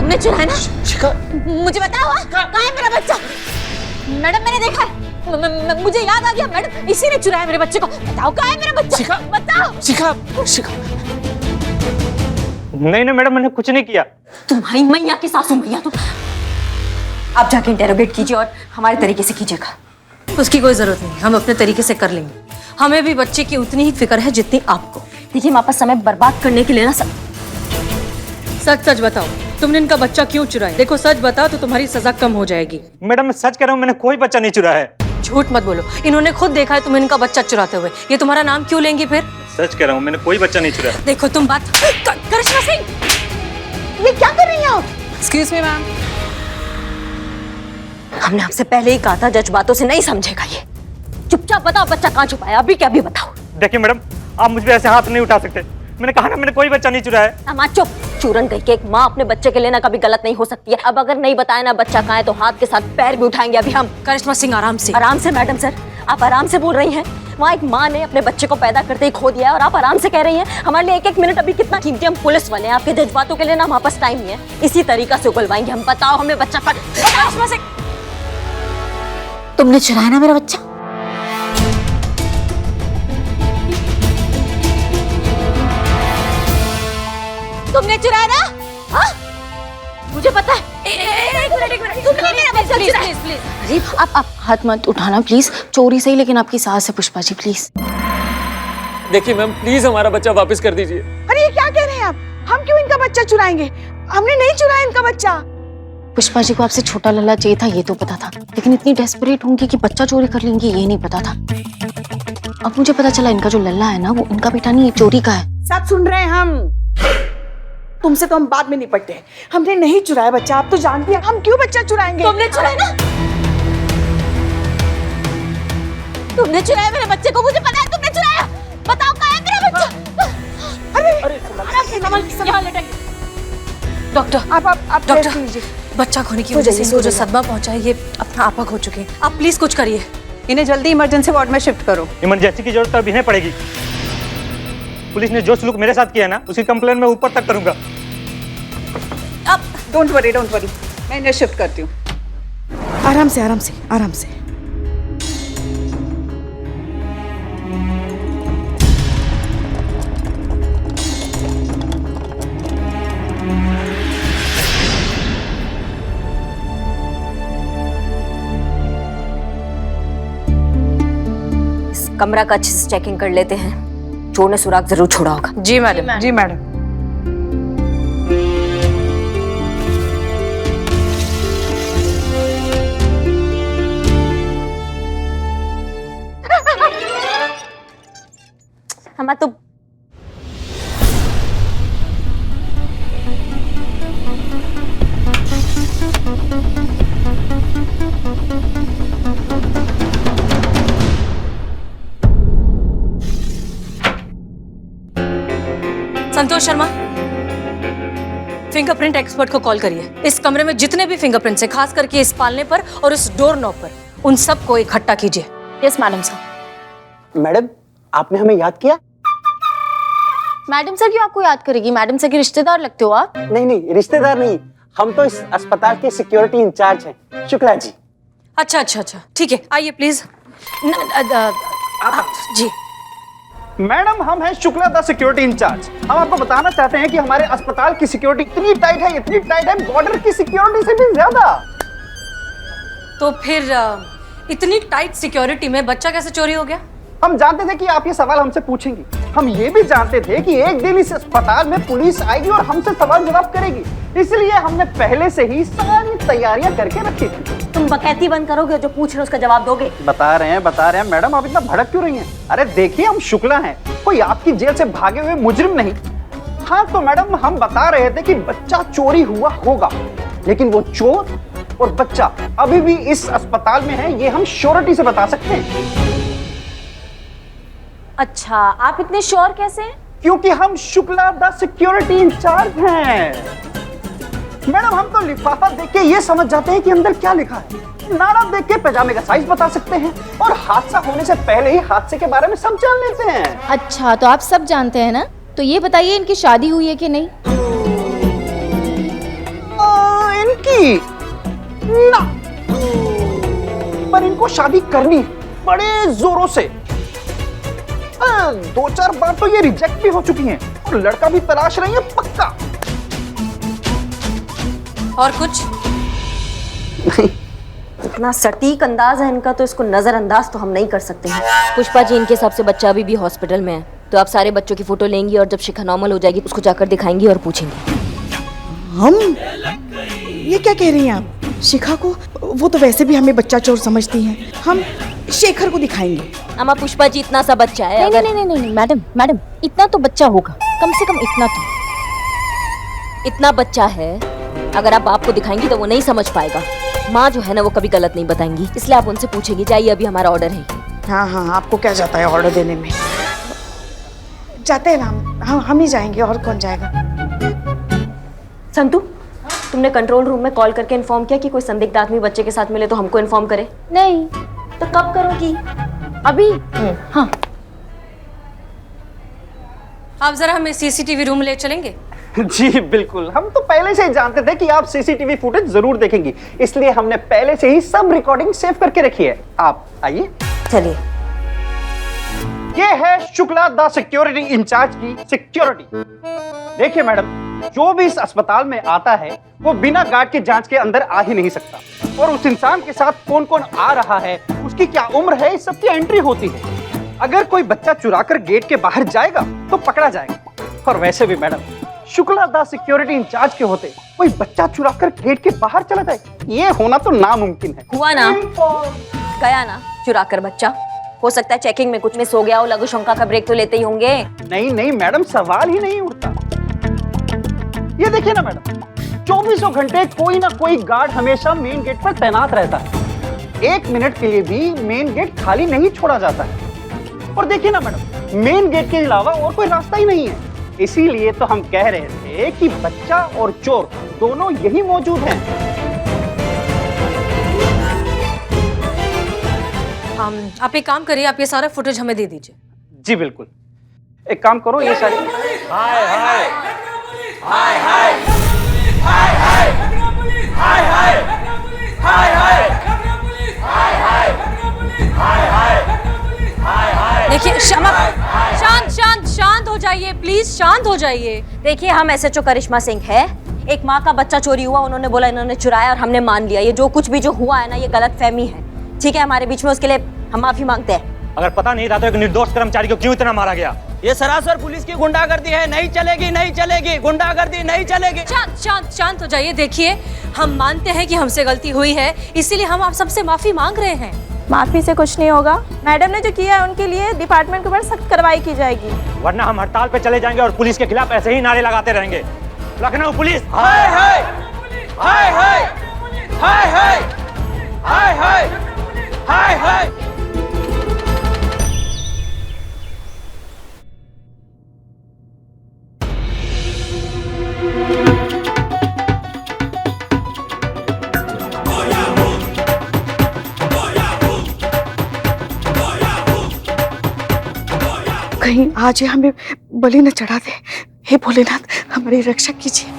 तुमने चुराया ना? शिखा, मुझे बताओ कहाँ है मेरा बच्चा? मैडम मैंने देखा है, मुझे याद आ गया मैडम, इसी ने चुराया मेरे बच्चे को। बताओ कहाँ है मेरा बच्चा? शिखा, बताओ। शिखा, शिखा। नहीं नहीं मैडम, मैंने कुछ नहीं किया। तुम्हारी मैया की सासू मैया तुम। आप जाके इंटेरोगेट कीजिए और हमारे तरीके से कीजिएगा। उसकी कोई जरूरत नहीं, हम अपने तरीके से कर लेंगे। हमें भी बच्चे की उतनी ही फिक्र है जितनी आपको। देखिए हमारे पास समय बर्बाद करने के लिए ना सच सच बताओ, तुमने इनका बच्चा क्यों चुराया? देखो सच बताओ तो तुम्हारी सजा कम हो जाएगी। मैडम मैं सच कह रहा हूँ, मैंने कोई बच्चा नहीं चुराया है। झूठ मत बोलो, इन्होंने खुद देखा है तुम इनका बच्चा चुराते हुए। ये तुम्हारा नाम क्यों लेंगी फिर? सच कह रहा हूँ, मैंने कोई बच्चा नहीं चुराया। देखो तुम बात करिश्मा सिंह, ये क्या कर रही हैं आप? Excuse me ma'am. हमने आपसे पहले ही कहा था जज्बातों से नहीं समझेगा ये। चुपचाप बताओ बच्चा कहाँ छुपाया, अभी क्या अभी बताओ। देखिए मैडम, आप मुझ पे ऐसे हाथ नहीं उठा सकते। मैंने कहा ना, मैंने कोई बच्चा नहीं चुराया। माँ चुप। चूरन कह के एक माँ अपने बच्चे के लिए ना कभी गलत नहीं हो सकती है। अब अगर नहीं बताया ना बच्चा कहाँ है तो हाथ के साथ पैर भी उठाएंगे अभी हम। करिश्मा सिंह आराम से। आराम से मैडम सर, आप आराम से बोल रही हैं। वहाँ एक माँ ने अपने बच्चे को पैदा करते ही खो दिया और आप आराम से कह रही हैं। हमारे लिए एक एक मिनट अभी कितना कीमती। हम पुलिस वाले हैं, आपके जज्बातों के लिए ना हमारे पास टाइम नहीं है। इसी तरीका से उगलवाएंगे हम। बताओ हमें बच्चा करिश्मा सिंह, तुमने चुराया ना मेरा बच्चा? तुमने चुराया ना? हाँ? मुझे पता है। एक मिनट, तुमने मेरा बच्चा चुराया। प्लीज अरे आप हाथ मत उठाना प्लीज। चोरी सही लेकिन आपकी सास है पुष्पा जी, प्लीज। देखिए मैम, प्लीज हमारा बच्चा वापस कर दीजिए। अरे ये क्या कह रहे हैं आप? हम क्यों इनका बच्चा चुराएंगे? हमने नहीं चुराया इनका बच्चा। पुष्पा जी को आपसे छोटा लल्ला चाहिए था, ये तो पता था, लेकिन इतनी डेस्परेट होंगी कि बच्चा चोरी कर लेंगी ये नहीं पता था। अब मुझे पता चला इनका जो लल्ला है ना वो इनका बेटा नहीं, चोरी का है। सब सुन रहे हैं हम। तुमसे तो हम बाद में निपटते हैं। हमने नहीं चुराया बच्चा, आप तो जानती हैं। हम क्यों बच्चा चुराएंगे? तुमने चुराया ना? तुमने चुराया मेरे बच्चे को, मुझे पता है तुमने चुराया। बताओ कहाँ है मेरा बच्चा? अरे डॉक्टर, आप डॉक्टर, लीजिए। बच्चा खोने की वजह से इनको जो सदमा पहुंचा है ये अपना आपा खो चुके हैं। आप प्लीज कुछ करिए। इन्हें जल्दी इमरजेंसी वार्ड में शिफ्ट करो। इमरजेंसी की जरूरत अभी नहीं पड़ेगी। पुलिस ने जो सलूक मेरे साथ किया है ना, उसकी कंप्लेन मैं ऊपर तक करूंगा। डोंट वरी, मैं इन्हें शिफ्ट करती हूँ। आराम से, आराम से, आराम से। इस कमरा का अच्छे से चेकिंग कर लेते हैं। चोर ने सुराग जरूर छोड़ा होगा। जी मैडम। जी मैडम। हम तो संतोष शर्मा, फिंगरप्रिंट एक्सपर्ट को कॉल करिए। इस कमरे में जितने भी फिंगरप्रिंट्स हैं, खास करके इस पालने पर और इस डोर नॉब पर, उन सबको इकट्ठा कीजिए। Yes madam sir. मैडम, आपने हमें याद किया? मैडम सर क्यों आपको याद करेगी? मैडम सर के रिश्तेदार लगते हो आप। नहीं, रिश्तेदार नहीं, हम तो इस अस्पताल के सिक्योरिटी इंचार्ज हैं, शुक्ला जी। अच्छा, ठीक है, आइए प्लीज। जी मैडम, हम हैं शुक्ला द सिक्योरिटी इंचार्ज। हम आपको बताना चाहते हैं कि हमारे अस्पताल की सिक्योरिटी इतनी टाइट है, बॉर्डर की सिक्योरिटी से भी ज्यादा। तो फिर इतनी टाइट सिक्योरिटी में बच्चा कैसे चोरी हो गया? हम जानते थे कि आप ये सवाल हमसे पूछेंगी। हम ये भी जानते थे कि एक दिन इस अस्पताल में पुलिस आएगी और हमसे सवाल जवाब करेगी, इसलिए हमने पहले से ही सारी तैयारियां करके रखी थी। तुम बकैती बंद करोगे, जो पूछ रहे उसका जवाब दोगे। बता रहे हैं मैडम, आप इतना भड़क क्यों रही हैं? अरे देखिए, हम शुक्ला हैं, कोई आपकी जेल से भागे हुए मुजरिम नहीं। हाँ तो मैडम, हम बता रहे थे कि बच्चा चोरी हुआ होगा, लेकिन वो चोर और बच्चा अभी भी इस अस्पताल में है, ये हम श्योरिटी से बता सकते हैं। अच्छा, आप इतने श्योर कैसे हैं? क्योंकि हम शुक्ला द सिक्योरिटी इंचार्ज हैं। मैडम, हम तो लिफाफा देख के ये समझ जाते हैं कि अंदर क्या लिखा है। नाड़ा देख के पैजामे का साइज बता सकते हैं और हादसा होने से पहले ही हादसे के बारे में सब जान लेते हैं। अच्छा, तो आप सब जानते हैं ना? तो ये बताइए इनकी शादी हुई है कि नहीं? की ना, पर इनको शादी करनी है बड़े जोरों से। 2-4 बार तो ये रिजेक्ट भी हो चुकी हैं और लड़का भी तलाश रही है पक्का। और कुछ? इतना सटीक अंदाज है इनका, तो इसको नजरअंदाज तो हम नहीं कर सकते हैं। पुष्पा जी, इनके हिसाब से बच्चा अभी भी हॉस्पिटल में है, तो आप सारे बच्चों की फोटो लेंगी और जब शिखा नॉर्मल हो जाएगी उसको जाकर दिखाएंगी और पूछेंगी। हम ये क्या कह रही हैं आप? शिखा को? वो तो वैसे भी हमें बच्चा चोर समझती हैं। हम शेखर को दिखाएंगे। अम्मा, पुष्पा जी इतना सा बच्चा है। नहीं अगर नहीं नहीं नहीं मैडम मैडम, इतना तो बच्चा होगा, कम से कम इतना तो। इतना बच्चा है, अगर आप बाप को दिखाएंगी तो वो नहीं समझ पाएगा। माँ जो है ना वो कभी गलत नहीं बताएंगी, इसलिए आप उनसे पूछेगी। जाइए, अभी हमारा ऑर्डर है। हाँ हाँ, आपको क्या जाता है ऑर्डर देने में? जाते हैं ना हम ही जाएंगे, और कौन जाएगा? संतू, तुमने कंट्रोल रूम में कॉल करके इन्फॉर्म किया कि कोई संदिग्ध आदमी बच्चे के साथ मिले तो हमको इन्फॉर्म करे? नहीं। तो कब करोगी? अभी? हाँ। आप जरा हमें सीसीटीवी रूम ले चलेंगे? जी बिल्कुल, हम तो पहले से ही जानते थे कि आप सीसीटीवी फुटेज जरूर देखेंगी, इसलिए हमने पहले से ही सब रिकॉर्डिंग सेव करके रखी है। आप आइए। चलिए। ये है शुक्ला द सिक्योरिटी इंचार्ज की सिक्योरिटी। देखिए मैडम, जो भी इस अस्पताल में आता है वो बिना गार्ड के जांच के अंदर आ ही नहीं सकता, और उस इंसान के साथ कौन कौन आ रहा है, उसकी क्या उम्र है, इस सब की एंट्री होती है। अगर कोई बच्चा चुराकर गेट के बाहर जाएगा तो पकड़ा जाएगा, और वैसे भी madam, Shukla the security in charge के होते कोई बच्चा चुराकर गेट के बाहर चला जाए, ये होना तो नामुमकिन है। हुआ ना, गया ना चुराकर बच्चा। हो सकता है चेकिंग में कुछ मिस हो गया हो, लघु शंका का ब्रेक तो लेते ही होंगे। नहीं नहीं मैडम, सवाल ही नहीं उठता। ये देखिए ना मैडम, 24 घंटे कोई ना कोई गार्ड हमेशा मेन गेट पर तैनात रहता है। 1 मिनट के लिए भी मेन गेट खाली नहीं छोड़ा जाता है। और देखिए ना मैडम, मेन गेट के अलावा और कोई रास्ता ही नहीं है। इसीलिए तो हम कह रहे थे कि बच्चा और चोर दोनों यही मौजूद हैं। आप एक काम करिए, आप ये सारा फुटेज हमें दे दीजिए। जी बिल्कुल, एक काम करो, ये सारी हाय हाय हाय हाय हाय हाय हाय हाय हाय हाय हाय हाय हाय। देखिए शांत शांत शांत हो जाइए प्लीज, शांत हो जाइए। देखिए, हम एसएचओ करिश्मा सिंह है। एक माँ का बच्चा चोरी हुआ, उन्होंने बोला इन्होंने चुराया और हमने मान लिया। ये जो कुछ भी जो हुआ है ना, ये गलत फहमी है, ठीक है, हमारे बीच में। उसके लिए हम माफी मांगते हैं। अगर पता नहीं था तो एक निर्दोष कर्मचारी को क्यों इतना मारा गया? ये सरासर पुलिस की गुंडागर्दी है, नहीं चलेगी नहीं चलेगी, गुंडागर्दी नहीं चलेगी। शांत शांत शांत हो जाइए। देखिए, हम मानते हैं कि हमसे गलती हुई है, इसीलिए हम आप सबसे माफी मांग रहे हैं। माफी से कुछ नहीं होगा। मैडम ने जो किया है उनके लिए डिपार्टमेंट के ऊपर सख्त कार्रवाई की जाएगी, वरना हम हड़ताल पे चले जाएंगे और पुलिस के खिलाफ ऐसे ही नारे लगाते रहेंगे। लखनऊ पुलिस हाय हाय हाय हाय हाय हाय हाय हाय हाय हाय। कहीं आज ये हमें बलि न चढ़ा दे। हे भोलेनाथ, हमारी रक्षा कीजिए।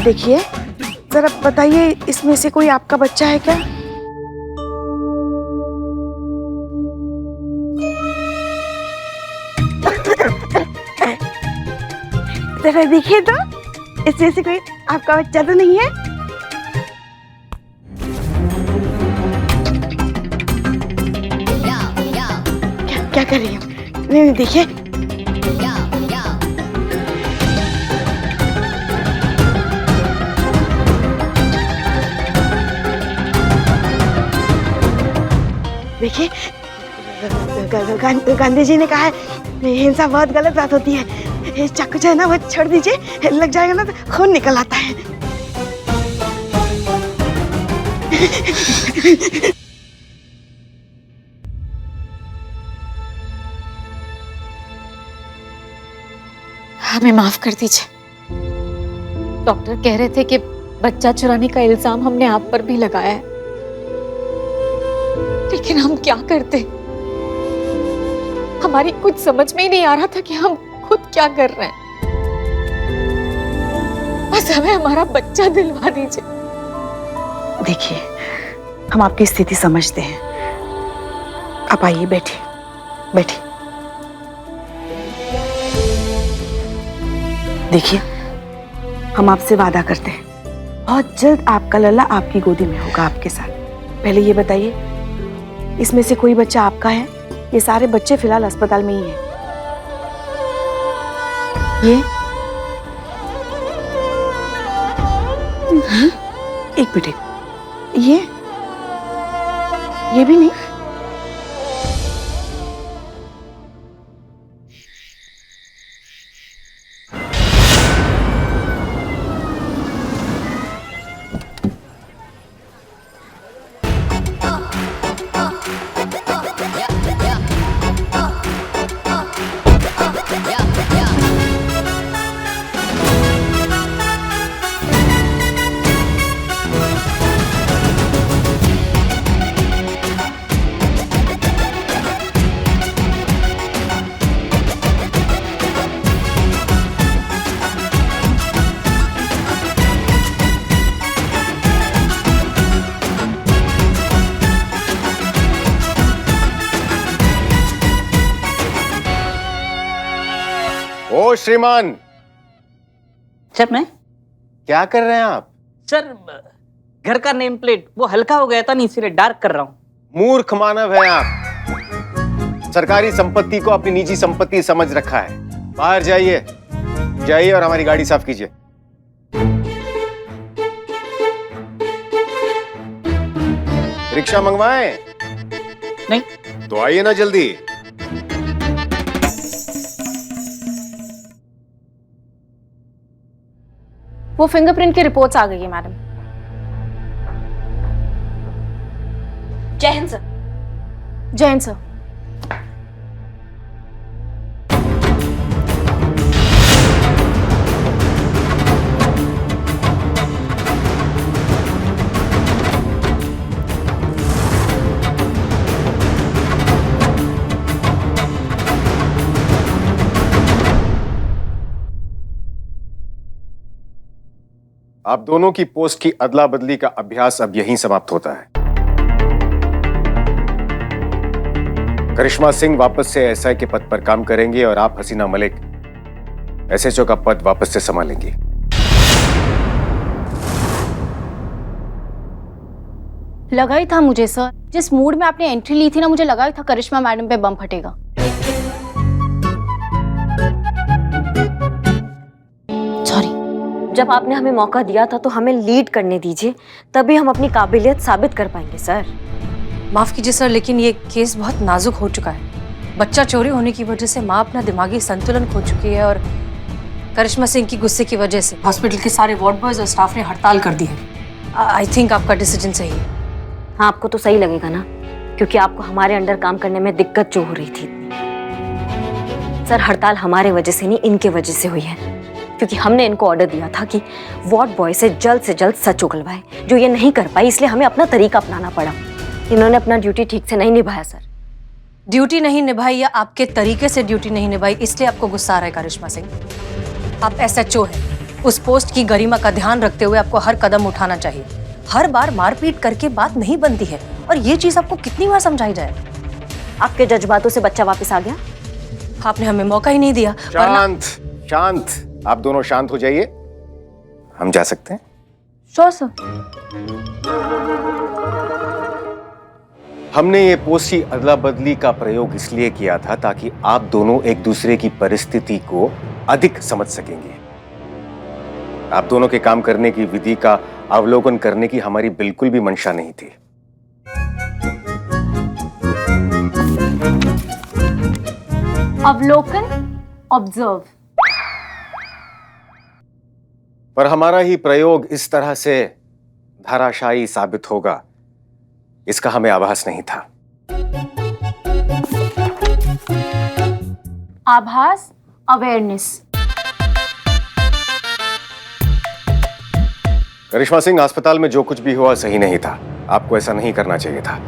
देखिए, जरा बताइए, इसमें से कोई आपका बच्चा है क्या? जरा देखिए तो, इसमें से कोई आपका बच्चा तो नहीं है? क्या कर रही हूँ? नहीं देखिए। देखिए, गांधी जी ने कहा है हिंसा बहुत गलत बात होती है। चाकू जो है ना वो छोड़ दीजिए, लग जाएगा ना तो खून निकल आता है। हमें माफ कर दीजिए। डॉक्टर कह रहे थे कि बच्चा चुराने का इल्जाम हमने आप पर भी लगाया है। लेकिन हम क्या करते? हमारी कुछ समझ में ही नहीं आ रहा था कि हम खुद क्या कर रहे हैं। बस हमें हमारा बच्चा दिलवा दीजिए। देखिए, हम आपकी स्थिति समझते हैं। आप आइए, बैठिए बैठिए। देखिए, हम आपसे वादा करते हैं, बहुत जल्द आपका लल्ला आपकी गोदी में होगा, आपके साथ। पहले ये बताइए, इसमें से कोई बच्चा आपका है? ये सारे बच्चे फिलहाल अस्पताल में ही हैं। ये एक मिनट, ये भी नहीं। ओ श्रीमान, सर मैं क्या कर रहे हैं आप? सर घर का नेम प्लेट वो हल्का हो गया था नहीं, इसीलिए डार्क कर रहा हूँ। मूर्ख मानव है आप। सरकारी संपत्ति को अपनी निजी संपत्ति समझ रखा है। बाहर जाइए, जाइए और हमारी गाड़ी साफ कीजिए। रिक्शा मंगवाएं? नहीं। तो आइए ना जल्दी। वो फिंगरप्रिंट की रिपोर्ट्स आ गई है मैडम। जय हिंद सर। जय हिंद सर। आप दोनों की पोस्ट की अदला बदली का अभ्यास अब यहीं समाप्त होता है। करिश्मा सिंह वापस से एसआई के पद पर काम करेंगे और आप हसीना मलिक एसएचओ का पद वापस से संभालेंगी। लगा ही था मुझे सर, जिस मूड में आपने एंट्री ली थी ना, मुझे लगा ही था करिश्मा मैडम पे बम फटेगा। सॉरी। जब आपने हमें मौका दिया था तो हमें लीड करने दीजिए, तभी हम अपनी काबिलियत साबित कर पाएंगे सर। माफ कीजिए सर, लेकिन ये केस बहुत नाजुक हो चुका है। बच्चा चोरी होने की वजह से माँ अपना दिमागी संतुलन खो चुकी है और करिश्मा सिंह की गुस्से की वजह से हॉस्पिटल के सारे वार्ड बॉयज और स्टाफ ने हड़ताल कर दी है। आई थिंक आपका डिसीजन सही है। हाँ, आपको तो सही लगेगा ना, क्योंकि आपको हमारे अंडर काम करने में दिक्कत जो हो रही थी। सर, हड़ताल हमारे वजह से नहीं, इनके वजह से हुई है, क्योंकि हमने इनको ऑर्डर दिया था कि वार्ड बॉय से जल्द सच उगलवाए, जो ये नहीं कर पाई, इसलिए हमें अपना तरीका अपनाना पड़ा। इन्होंने अपना ड्यूटी ठीक से नहीं निभाया सर। ड्यूटी नहीं निभाई या आपके तरीके से ड्यूटी नहीं निभाई, इसलिए आपको गुस्सा आ रहा है करिश्मा सिंह? आप एसएचओ हैं, उस पोस्ट की गरिमा का ध्यान रखते हुए आपको हर कदम उठाना चाहिए। हर बार मारपीट करके बात नहीं बनती है, और ये चीज आपको कितनी बार समझाई जाए? आपके जज्बातों से बच्चा वापस आ गया। आपने हमें मौका ही नहीं दिया। शांत शांत, आप दोनों शांत हो जाइए, हम जा सकते हैं। Sure sir. हमने ये पोस्ट की अदला बदली का प्रयोग इसलिए किया था ताकि आप दोनों एक दूसरे की परिस्थिति को अधिक समझ सकेंगे। आप दोनों के काम करने की विधि का अवलोकन करने की हमारी बिल्कुल भी मंशा नहीं थी। अवलोकन, ऑब्जर्व। पर हमारा ही प्रयोग इस तरह से धाराशायी साबित होगा, इसका हमें आभास नहीं था। आभास, अवेयरनेस। करिश्मा सिंह, अस्पताल में जो कुछ भी हुआ सही नहीं था। आपको ऐसा नहीं करना चाहिए था।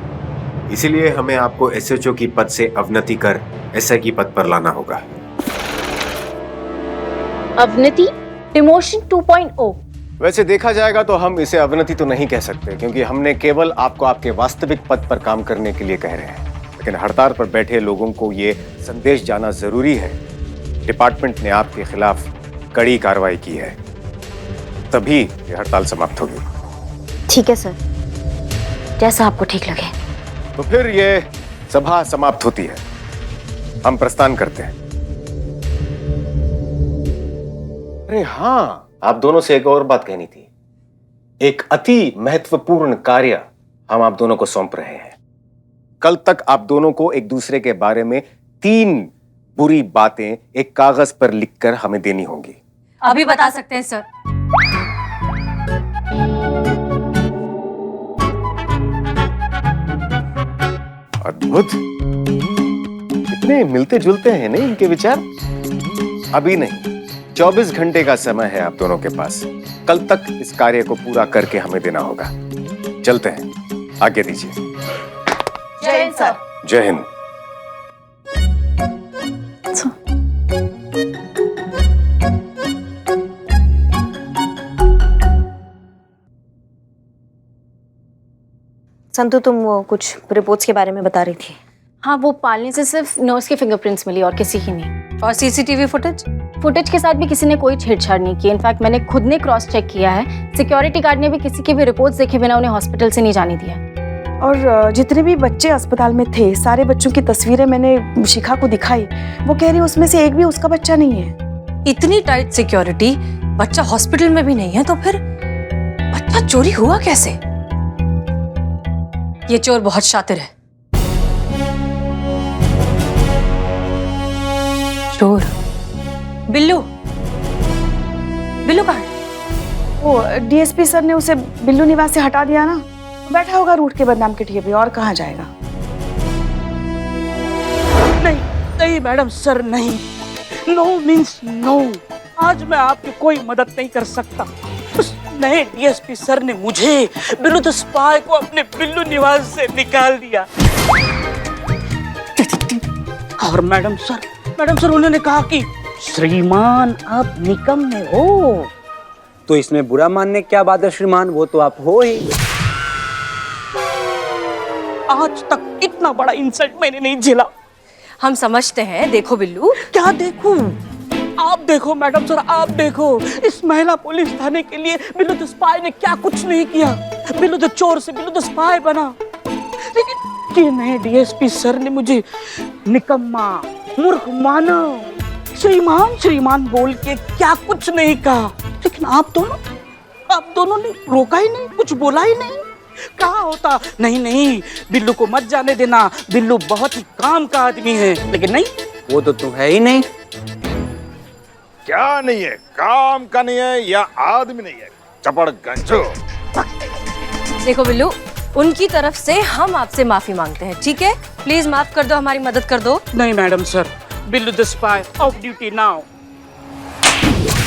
इसीलिए हमें आपको एसएचओ की पद से अवनति कर एसआई की पद पर लाना होगा। अवनति, डिमोशन 2.0। वैसे देखा जाएगा तो हम इसे अवनति तो नहीं कह सकते, क्योंकि हमने केवल आपको आपके वास्तविक पद पर काम करने के लिए कह रहे हैं। लेकिन हड़ताल पर बैठे लोगों को ये संदेश जाना जरूरी है, डिपार्टमेंट ने आपके खिलाफ कड़ी कार्रवाई की है, तभी ये हड़ताल समाप्त होगी। ठीक है सर, जैसा आपको ठीक लगे। तो फिर ये सभा समाप्त होती है, हम प्रस्थान करते हैं। अरे हाँ, आप दोनों से एक और बात कहनी थी। एक अति महत्वपूर्ण कार्य हम आप दोनों को सौंप रहे हैं। कल तक आप दोनों को एक दूसरे के बारे में 3 बुरी बातें एक कागज पर लिखकर हमें देनी होंगी। अभी बता सकते हैं सर। अद्भुत, इतने मिलते जुलते हैं नहीं इनके विचार। अभी नहीं, 24 घंटे का समय है आप दोनों के पास। कल तक इस कार्य को पूरा करके हमें देना होगा। चलते हैं, आज्ञा दीजिए। जय हिंद सर। जय हिंद। संतु, तुम वो कुछ रिपोर्ट्स के बारे में बता रही थी। हाँ, वो पालने से सिर्फ नर्स के फिंगरप्रिंट्स मिली और किसी की नहीं। और सीसीटीवी फुटेज के साथ भी किसी ने कोई छेड़छाड़ नहीं की। इनफैक्ट मैंने खुद ने क्रॉस चेक किया है। सिक्योरिटी गार्ड ने भी किसी की भी रिपोर्ट्स देखे बिना उन्हें हॉस्पिटल से नहीं जाने दिया। और जितने भी बच्चे अस्पताल में थे, सारे बच्चों की तस्वीरें मैंने शिखा को दिखाई। वो कह रही उसमें से एक भी उसका बच्चा नहीं है। इतनी टाइट सिक्योरिटी, बच्चा हॉस्पिटल में भी नहीं है, तो फिर बच्चा चोरी हुआ कैसे? ये चोर बहुत शातिर है। चोर बिल्लू, बिल्लू कहाँ है? वो डीएसपी सर ने उसे बिल्लू निवास से हटा दिया ना, बैठा होगा रूट के बदनाम के ठिए पे, और कहाँ जाएगा। नहीं नहीं मैडम सर, नहीं। No means no. आज मैं आपकी कोई मदद नहीं कर सकता। उस नए डीएसपी सर ने मुझे, बिल्लू द स्पाई को, अपने बिल्लू निवास से निकाल दिया। और मैडम सर उन्होंने कहा कि श्रीमान आप निकम्मे हो। तो इसमें बुरा मानने क्या बात है श्रीमान, वो तो आप हो ही। आज तक इतना बड़ा इंसल्ट मैंने नहीं झेला। हम समझते हैं। देखो बिल्लू। क्या देखूं? आप देखो मैडम सर, आप देखो। इस महिला पुलिस थाने के लिए बिल्लू द स्पाई ने क्या कुछ नहीं किया। बिल्लू द चोर से बिल्लू द स्पाई बना। लेकिन ये नए डीएसपी सर ने मुझे निकम्मा, मूर्ख मानव, श्रीमान बोल के क्या कुछ नहीं कहा। लेकिन आप दोनों ने रोका ही नहीं, कुछ बोला ही नहीं। कहा होता नहीं बिल्लू को मत जाने देना, बिल्लू बहुत ही काम का आदमी है। लेकिन नहीं, वो तो तुम है ही नहीं। क्या नहीं है? काम का नहीं है या आदमी नहीं है? चपड़ गंजो। देखो बिल्लू, उनकी तरफ से हम आपसे माफी मांगते हैं, ठीक है? प्लीज माफ कर दो, हमारी मदद कर दो। नहीं madam sir, Billu the spy of duty now.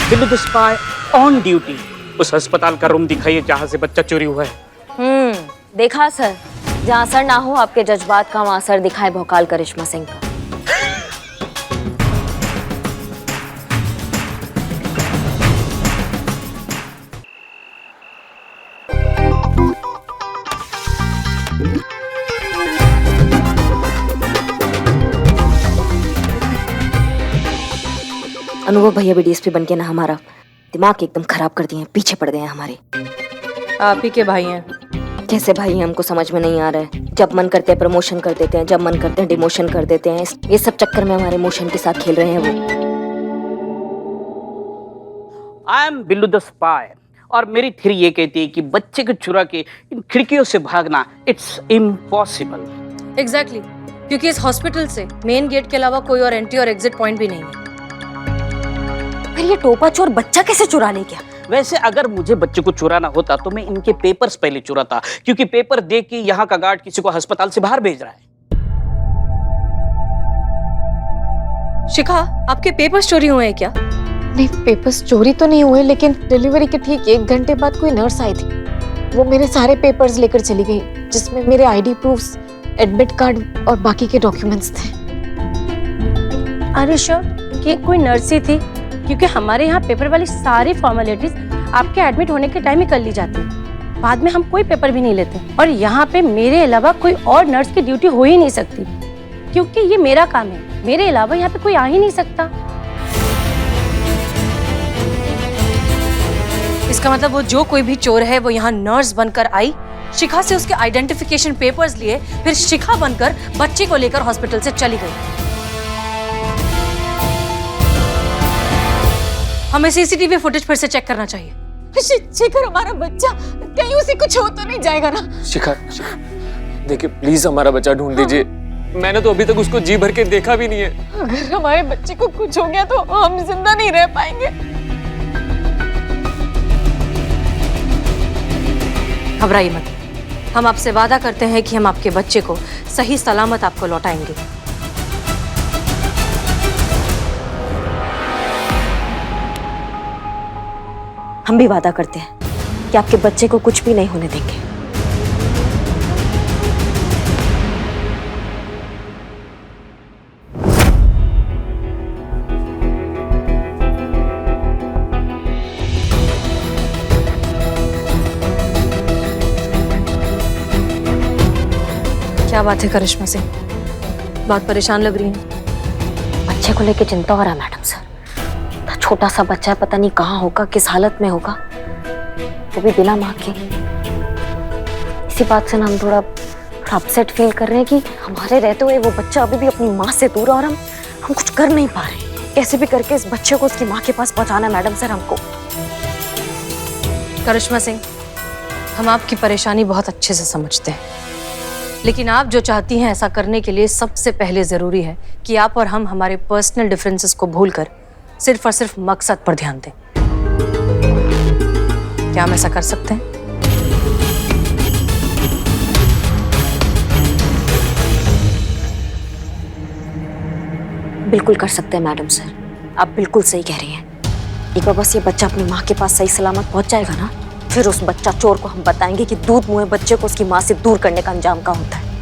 Billu the spy on duty. उस अस्पताल का रूम दिखाइए जहाँ से बच्चा चोरी हुआ है। देखा सर, जहाँ असर ना हो आपके जज्बात का, वहाँ असर दिखाए भोकाल करिश्मा सिंह का। अनुभव भैया भी डीएसपी बन के ना हमारा दिमाग एकदम खराब कर दिए हैं, पीछे पड़ गए हैं हमारे। आप ही के भाई हैं। कैसे भाई हैं हमको समझ में नहीं आ रहा है। जब मन करते हैं प्रमोशन कर देते हैं, जब मन करते हैं डिमोशन कर देते हैं। ये सब चक्कर में हमारे इमोशन के साथ खेल रहे हैं वो। I am Billu the spy और मेरी थ्योरी ये कहती है कि बच्चे को चुरा के इन खिड़कियों से भागना इट्स इम्पॉसिबल। एग्जैक्टली, क्योंकि इस हॉस्पिटल से मेन गेट के अलावा कोई और एंट्री और एग्जिट पॉइंट भी नहीं है। फिर ये टोपा चोर बच्चा कैसे चुरा ले गया? वैसे अगर मुझे बच्चे को चुराना होता तो मैं इनके पेपर्स पहले चुराता, क्योंकि पेपर देख के यहाँ का गार्ड किसी को अस्पताल से बाहर भेज रहा है। शिखा, आपके पेपर्स चोरी हुए हैं क्या? नहीं, पेपर्स चोरी तो नहीं हुए, लेकिन डिलीवरी के ठीक 1 घंटे बाद कोई नर्स आई थी। वो मेरे सारे पेपर्स लेकर चली गई, जिसमें मेरे आईडी प्रूफ्स, एडमिट कार्ड और बाकी के डॉक्यूमेंट्स थे। अरे श्योर कि कोई नर्स ही थी, क्योंकि हमारे यहाँ पेपर वाली सारी फॉर्मेलिटीज आपके एडमिट होने के टाइम ही कर ली जाती है। बाद में हम कोई पेपर भी नहीं लेते, और यहाँ पे मेरे अलावा कोई और नर्स की ड्यूटी हो ही नहीं सकती, क्योंकि ये मेरा काम है। मेरे अलावा यहाँ पे कोई आ ही नहीं सकता। इसका मतलब वो जो कोई भी चोर है वो यहाँ नर्स बनकर आई, शिखा से उसके आइडेंटिफिकेशन पेपर्स लिए, फिर शिखा बनकर बच्चे को लेकर हॉस्पिटल से चली गई। हमें सीसीटीवी फुटेज फिर से चेक करना चाहिए। शेखर हमारा बच्चा, कहीं उसे कुछ हो तो नहीं जाएगा ना? शिखा, देखिए प्लीज हमारा बच्चा ढूंढ दीजिए। मैंने तो अभी तक उसको जी भर के देखा भी नहीं है। अगर हमारे बच्चे को कुछ हो गया तो हम जिंदा नहीं रह पाएंगे। घबराइए मत, हम आपसे वादा करते हैं कि हम आपके बच्चे को सही सलामत आपको लौटाएंगे। हम भी वादा करते हैं कि आपके बच्चे को कुछ भी नहीं होने देंगे। क्या बात है करिश्मा सिंह, बहुत परेशान लग रही हैं। बच्चे को लेके चिंता हो रहा है मैडम सर। छोटा सा बच्चा है, पता नहीं कहाँ होगा, किस हालत में होगा, वो भी बिना माँ के। इसी बात से ना हम थोड़ा अपसेट फील कर रहे हैं कि हमारे रहते हुए वो बच्चा अभी भी अपनी माँ से दूर है और हम कुछ कर नहीं पा रहे। कैसे भी करके इस बच्चे को उसकी माँ के पास पहुंचाना है मैडम सर हमको। करिश्मा सिंह, हम आपकी परेशानी बहुत अच्छे से समझते हैं, लेकिन आप जो चाहती हैं ऐसा करने के लिए सबसे पहले जरूरी है कि आप और हम हमारे पर्सनल डिफरेंसेस को भूलकर सिर्फ और सिर्फ मकसद पर ध्यान दें। क्या हम ऐसा कर सकते हैं? बिल्कुल कर सकते हैं मैडम सर, आप बिल्कुल सही कह रही हैं। एक बार बस ये बच्चा अपनी माँ के पास सही सलामत पहुंच जाएगा ना, फिर उस बच्चा चोर को हम बताएंगे कि दूध मुँहे बच्चे को उसकी माँ से दूर करने का अंजाम क्या होता है।